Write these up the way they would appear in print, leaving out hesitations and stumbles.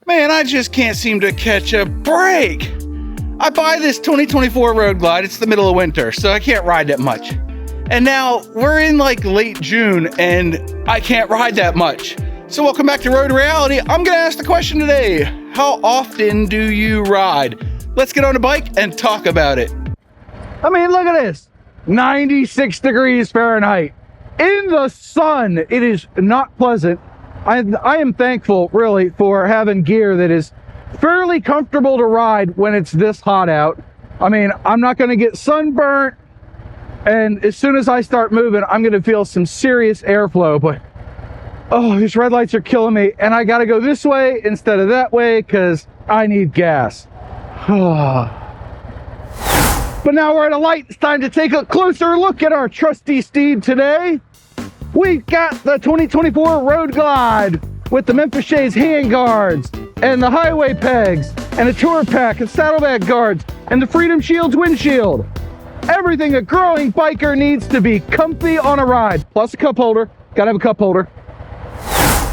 Man, I just can't seem to catch a break. I buy this 2024 Road Glide. It's the middle of winter, so I can't ride that much. And now we're in like late June and I can't ride that much. So welcome back to Road Reality. I'm gonna ask the question today. How often do you ride? Let's get on a bike and talk about it. I mean, look at this. 96 degrees Fahrenheit. In the sun, it is not pleasant. I am thankful, really, for having gear that is fairly comfortable to ride when it's this hot out. I mean, I'm not going to get sunburnt, and as soon as I start moving, I'm going to feel some serious airflow, but oh, these red lights are killing me, and I got to go this way instead of that way because I need gas. But now we're at a light. It's time to take a closer look at our trusty steed today. We've got the 2024 Road Glide with the Memphis Shades hand guards and the highway pegs and a tour pack and saddlebag guards and the Freedom Shield's windshield. Everything a growing biker needs to be comfy on a ride. Plus a cup holder. Gotta have a cup holder.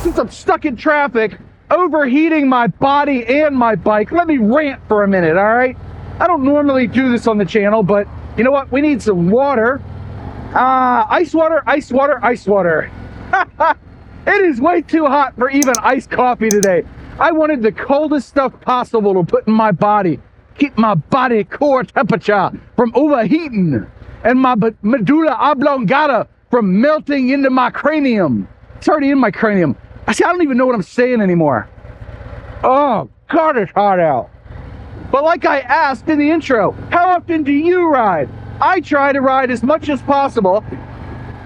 Since I'm stuck in traffic, overheating my body and my bike, let me rant for a minute, all right? I don't normally do this on the channel, but you know what? We need some water. Ice water, ice water, ice water. It is way too hot for even iced coffee today. I wanted the coldest stuff possible to put in my body. Keep my body core temperature from overheating and my medulla oblongata from melting into my cranium. It's already in my cranium. I don't even know what I'm saying anymore. Oh, God, it's hot out. But like I asked in the intro, how often do you ride? I try to ride as much as possible,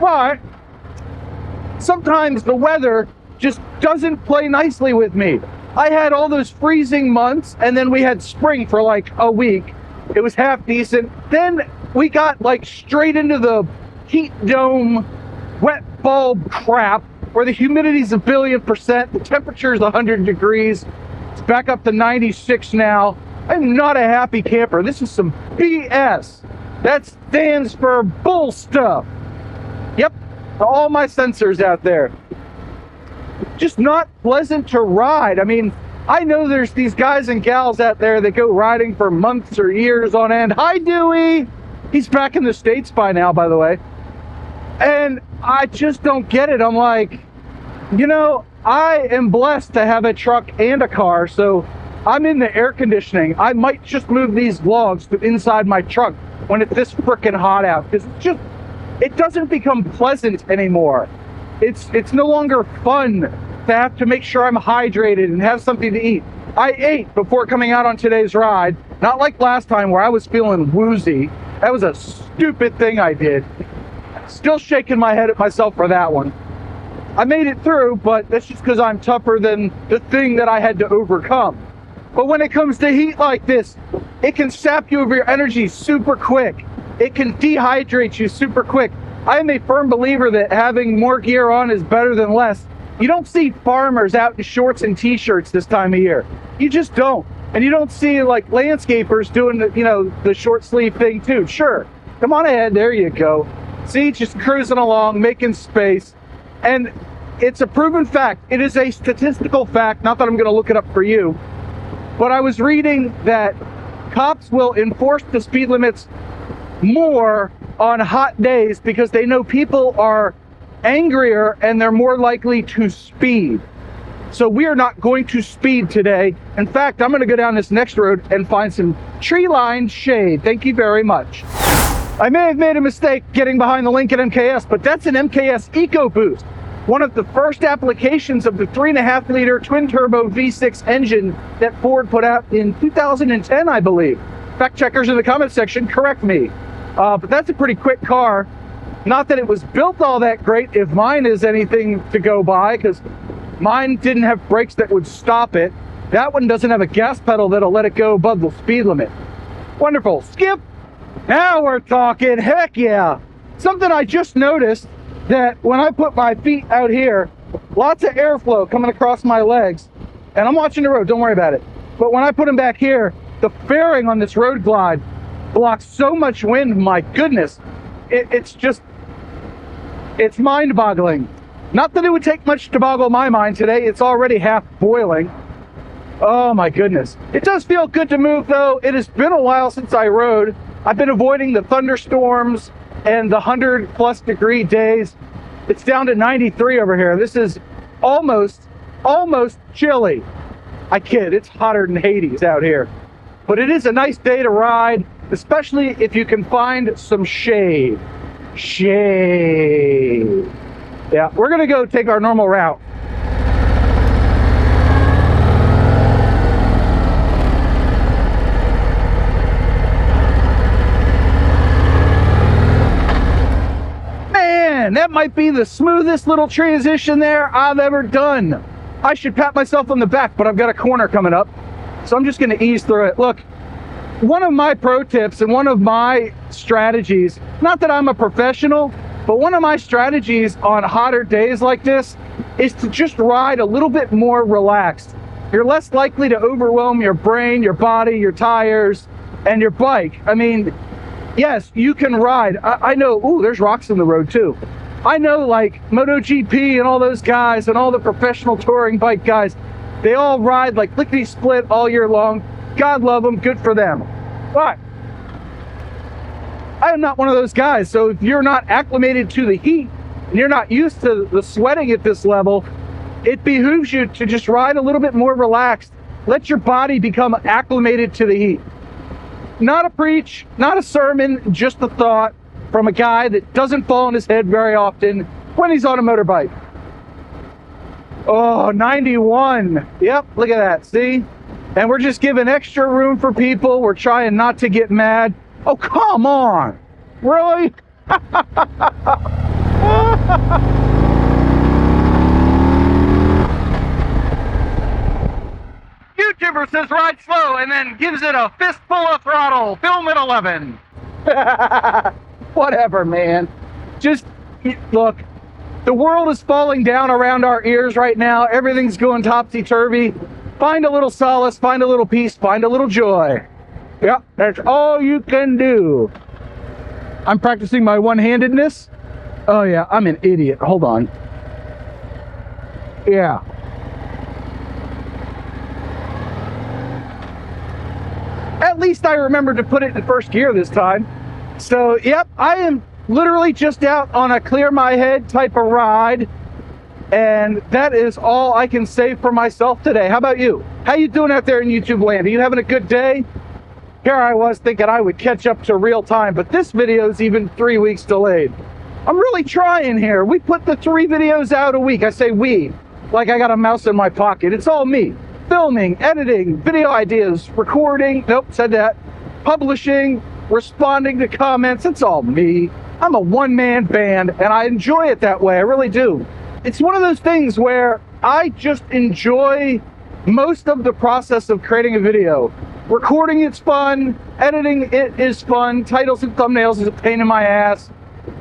but sometimes the weather just doesn't play nicely with me. I had all those freezing months, and then we had spring for like a week. It was half decent. Then we got like straight into the heat dome, wet bulb crap, where the humidity's 1,000,000,000%, the temperature's 100 degrees. It's back up to 96 now. I'm not a happy camper. This is some BS. That stands for bull stuff. Yep, to all my sensors out there. Just not pleasant to ride. I mean, I know there's these guys and gals out there that go riding for months or years on end. Hi, Dewey. He's back in the States by now, by the way. And I just don't get it. I'm like, you know, I am blessed to have a truck and a car, so I'm in the air conditioning. I might just move these logs to inside my truck when it's this freaking hot out, because it doesn't become pleasant anymore. It's no longer fun to have to make sure I'm hydrated and have something to eat. I ate before coming out on today's ride, not like last time where I was feeling woozy. That was a stupid thing I did. Still shaking my head at myself for that one. I made it through, but that's just because I'm tougher than the thing that I had to overcome. But when it comes to heat like this, it can sap you of your energy super quick. It can dehydrate you super quick. I am a firm believer that having more gear on is better than less. You don't see farmers out in shorts and t-shirts this time of year. You just don't. And you don't see like landscapers doing the, you know, the short sleeve thing too. Sure, come on ahead, there you go. See, just cruising along, making space. And it's a proven fact. It is a statistical fact, not that I'm gonna look it up for you. But I was reading that cops will enforce the speed limits more on hot days because they know people are angrier and they're more likely to speed. So we are not going to speed today. In fact, I'm going to go down this next road and find some tree-lined shade. Thank you very much. I may have made a mistake getting behind the Lincoln MKS, but that's an MKS EcoBoost. One of the first applications of the 3.5-liter twin-turbo V6 engine that Ford put out in 2010, I believe. Fact checkers in the comment section, correct me. But that's a pretty quick car. Not that it was built all that great, if mine is anything to go by, because mine didn't have brakes that would stop it. That one doesn't have a gas pedal that'll let it go above the speed limit. Wonderful. Skip. Now we're talking. Heck yeah. Something I just noticed, that when I put my feet out here, lots of airflow coming across my legs, and I'm watching the road, don't worry about it. But when I put them back here, the fairing on this Road Glide blocks so much wind, my goodness. It's mind-boggling. Not that it would take much to boggle my mind today, it's already half boiling. Oh my goodness. It does feel good to move though. It has been a while since I rode. I've been avoiding the thunderstorms and the 100+ degree days. It's down to 93 over here. This is almost chilly. I kid, it's hotter than Hades out here. But it is a nice day to ride, especially if you can find some shade. Shade. Yeah, we're gonna go take our normal route. Man, that might be the smoothest little transition there I've ever done. I should pat myself on the back, but I've got a corner coming up, so I'm just gonna ease through it. Look, one of my pro tips and one of my strategies, not that I'm a professional, but one of my strategies on hotter days like this is to just ride a little bit more relaxed. You're less likely to overwhelm your brain, your body, your tires, and your bike. I mean, yes, you can ride. I know, ooh, there's rocks in the road too. I know like MotoGP and all those guys and all the professional touring bike guys, they all ride like lickety split all year long. God love them, good for them. But I am not one of those guys. So if you're not acclimated to the heat and you're not used to the sweating at this level, it behooves you to just ride a little bit more relaxed. Let your body become acclimated to the heat. Not a preach, not a sermon, just a thought from a guy that doesn't fall on his head very often when he's on a motorbike. Oh, 91. Yep, look at that, see? And we're just giving extra room for people. We're trying not to get mad. Oh, come on. Really? YouTuber says ride slow and then gives it a fistful of throttle. Film at 11. Whatever, man. Just look, the world is falling down around our ears right now. Everything's going topsy-turvy. Find a little solace, find a little peace, find a little joy. Yeah, that's all you can do. I'm practicing my one-handedness. Oh yeah, I'm an idiot. Hold on. Yeah. At least I remembered to put it in first gear this time. So, yep, I am literally just out on a clear my head type of ride. And that is all I can say for myself today. How about you? How you doing out there in YouTube land? Are you having a good day? Here I was thinking I would catch up to real time, but this video is even 3 weeks delayed. I'm really trying here. We put the 3 videos out a week. I say we, like I got a mouse in my pocket. It's all me. Filming, editing, video ideas, recording, nope, said that, publishing, responding to comments, it's all me. I'm a one-man band, and I enjoy it that way, I really do. It's one of those things where I just enjoy most of the process of creating a video. Recording it's fun, editing it is fun, titles and thumbnails is a pain in my ass,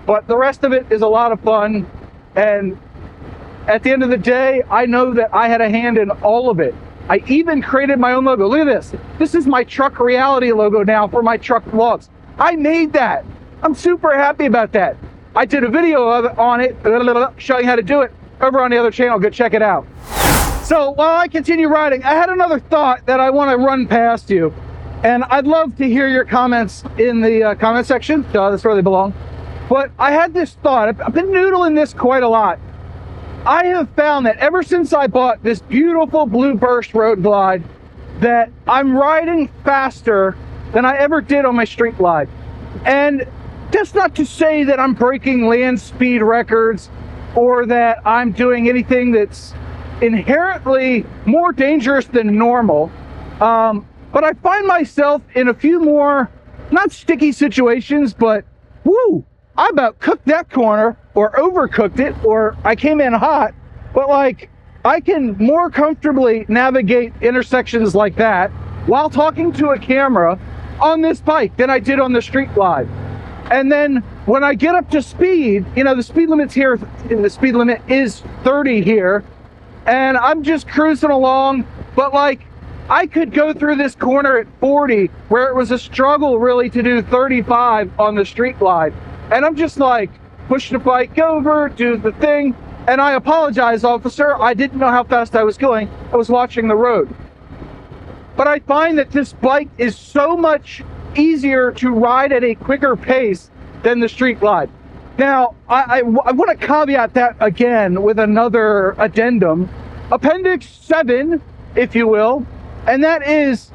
but the rest of it is a lot of fun, and at the end of the day, I know that I had a hand in all of it. I even created my own logo. Look at this. This is my truck reality logo now for my truck vlogs. I made that. I'm super happy about that. I did a video on it, showing how to do it over on the other channel. Go check it out. So while I continue riding, I had another thought that I want to run past you. And I'd love to hear your comments in the comment section. That's where they belong. But I had this thought. I've been noodling this quite a lot. I have found that ever since I bought this beautiful Blue Burst Road Glide, that I'm riding faster than I ever did on my street glide. And that's not to say that I'm breaking land speed records or that I'm doing anything that's inherently more dangerous than normal. But I find myself in a few more, not sticky situations, but woo, I about cooked that corner or overcooked it, or I came in hot, but like I can more comfortably navigate intersections like that while talking to a camera on this bike than I did on the street glide. And then when I get up to speed, you know, the speed limit's here, the speed limit is 30 here, and I'm just cruising along, but like I could go through this corner at 40 where it was a struggle really to do 35 on the street glide. And I'm just like, push the bike over, do the thing. And I apologize, officer. I didn't know how fast I was going. I was watching the road. but I find that this bike is so much easier to ride at a quicker pace than the Street Glide. Now, I want to caveat that again with another addendum, Appendix 7, if you will, and that is,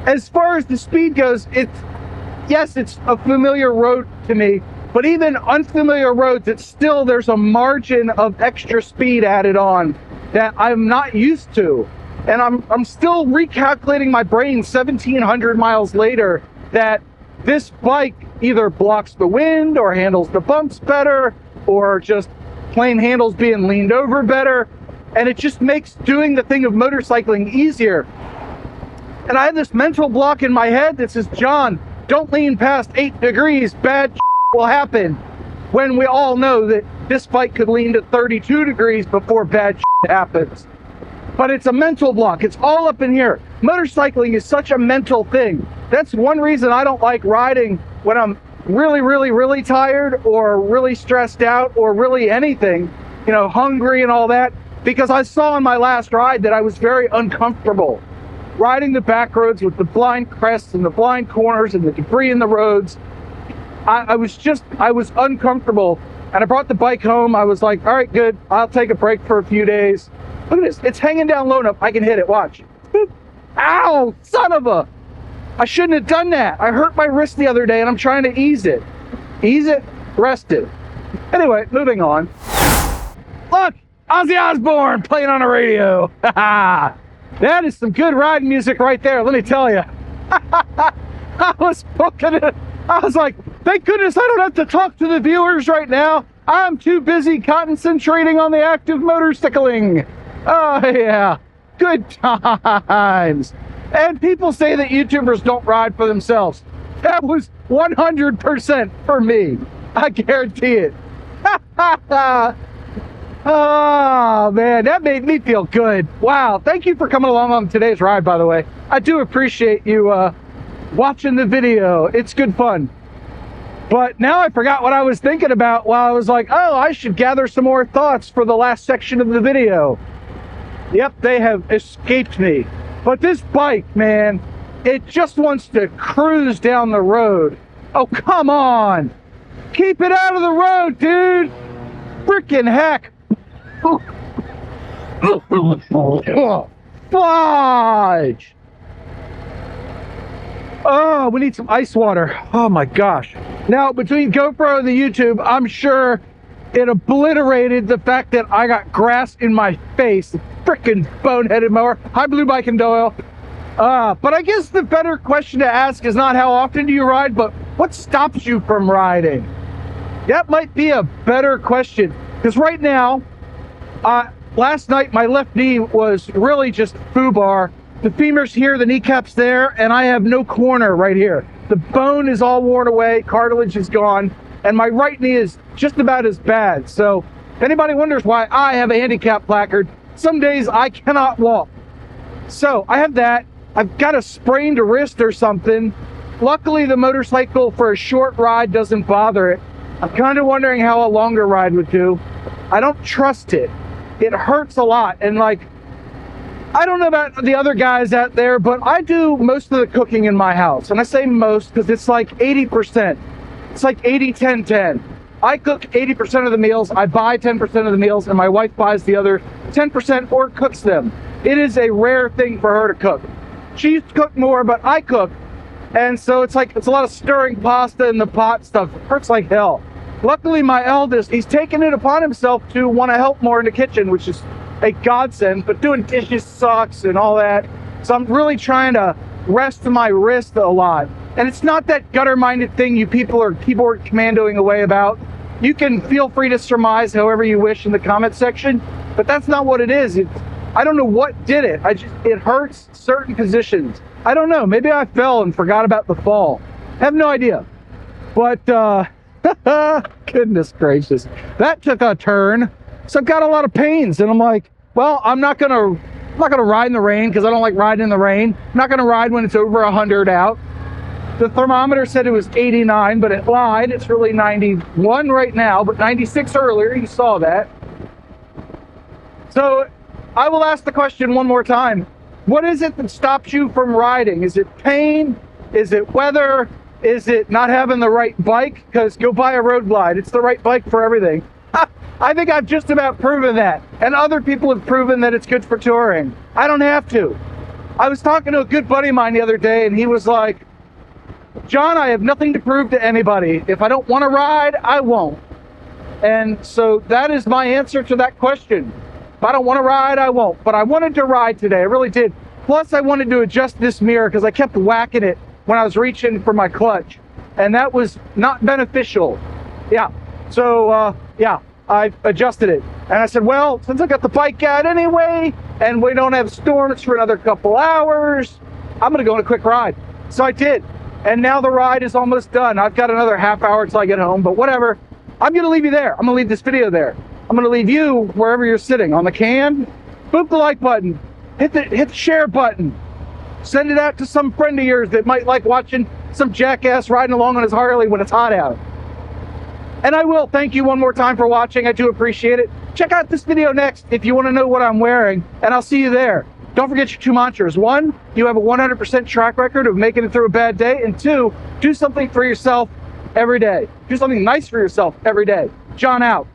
as far as the speed goes, yes, it's a familiar road to me, but even unfamiliar roads, there's a margin of extra speed added on that I'm not used to. And I'm still recalculating my brain 1,700 miles later that this bike either blocks the wind or handles the bumps better or just plain handles being leaned over better. And it just makes doing the thing of motorcycling easier. And I have this mental block in my head that says, John, don't lean past 8 degrees, bad will happen. When we all know that this bike could lean to 32 degrees before bad happens. But it's a mental block. It's all up in here. Motorcycling is such a mental thing. That's one reason I don't like riding when I'm really, really, really tired or really stressed out or really anything, you know, hungry and all that, because I saw on my last ride that I was very uncomfortable riding the back roads with the blind crests and the blind corners and the debris in the roads. I was uncomfortable, and I brought the bike home. I was like, all right, good. I'll take a break for a few days. Look at this. It's hanging down low enough. I can hit it. Watch. Boop. Ow, son of a. I shouldn't have done that. I hurt my wrist the other day, and I'm trying to ease it. Ease it, rest it. Anyway, moving on. Look, Ozzy Osbourne playing on the radio. That is some good ride music right there, let me tell you. I was like, thank goodness I don't have to talk to the viewers right now. I'm too busy concentrating on the act of motorcycling. Oh yeah, good times. And people say that YouTubers don't ride for themselves. That was 100% for me. I guarantee it. Oh man, that made me feel good. Wow, thank you for coming along on today's ride, by the way. I do appreciate you watching the video. It's good fun. But now I forgot what I was thinking about while I was like, oh, I should gather some more thoughts for the last section of the video. Yep, they have escaped me. But this bike, man, it just wants to cruise down the road. Oh, come on. Keep it out of the road, dude. Frickin' heck. Fudge. Oh, we need some ice water. Oh my gosh. Now, between GoPro and the YouTube, I'm sure it obliterated the fact that I got grass in my face. Frickin' boneheaded mower. Hi, Blue Bike and Doyle. But I guess the better question to ask is not how often do you ride, but what stops you from riding? That might be a better question. Because right now, last night my left knee was really just foobar. The femur's here, the kneecap's there, and I have no corner right here. The bone is all worn away, cartilage is gone, and my right knee is just about as bad. So if anybody wonders why I have a handicap placard, some days I cannot walk. So I have that. I've got a sprained wrist or something. Luckily, the motorcycle for a short ride doesn't bother it. I'm kind of wondering how a longer ride would do. I don't trust it. It hurts a lot. And like, I don't know about the other guys out there, but I do most of the cooking in my house. And I say most because it's like 80%. It's like 80-10-10. I cook 80% of the meals, I buy 10% of the meals, and my wife buys the other 10% or cooks them. It is a rare thing for her to cook. She used to cook more, but I cook. And so it's like, it's a lot of stirring pasta in the pot stuff. It hurts like hell. Luckily, my eldest, he's taken it upon himself to want to help more in the kitchen, which is a godsend, but doing dishes sucks and all that. So I'm really trying to rest my wrist a lot. And it's not that gutter-minded thing you people are keyboard commandoing away about. You can feel free to surmise however you wish in the comment section, but that's not what it is. I don't know what did it. It hurts certain positions. I don't know. Maybe I fell and forgot about the fall. I have no idea. But goodness gracious, that took a turn. So I've got a lot of pains, and I'm like, well, I'm not gonna ride in the rain because I don't like riding in the rain. I'm not gonna ride when it's over 100 out. The thermometer said it was 89, but it lied. It's really 91 right now, but 96 earlier. You saw that. So I will ask the question one more time. What is it that stops you from riding? Is it pain? Is it weather? Is it not having the right bike? Because go buy a Road Glide. It's the right bike for everything. I think I've just about proven that. And other people have proven that it's good for touring. I don't have to. I was talking to a good buddy of mine the other day, and he was like, John, I have nothing to prove to anybody. If I don't want to ride, I won't. And so that is my answer to that question. If I don't want to ride, I won't. But I wanted to ride today. I really did. Plus, I wanted to adjust this mirror because I kept whacking it when I was reaching for my clutch. And that was not beneficial. Yeah. So, yeah, I adjusted it. And I said, well, since I got the bike out anyway, and we don't have storms for another couple hours, I'm going to go on a quick ride. So I did. And now the ride is almost done. I've got another half hour until I get home, but whatever. I'm going to leave you there. I'm going to leave this video there. I'm going to leave you wherever you're sitting on the can. Boop the like button. Hit the share button. Send it out to some friend of yours that might like watching some jackass riding along on his Harley when it's hot out. And I will thank you one more time for watching. I do appreciate it. Check out this video next if you want to know what I'm wearing, and I'll see you there. Don't forget your two mantras. One, you have a 100% track record of making it through a bad day. And two, do something for yourself every day. Do something nice for yourself every day. John out.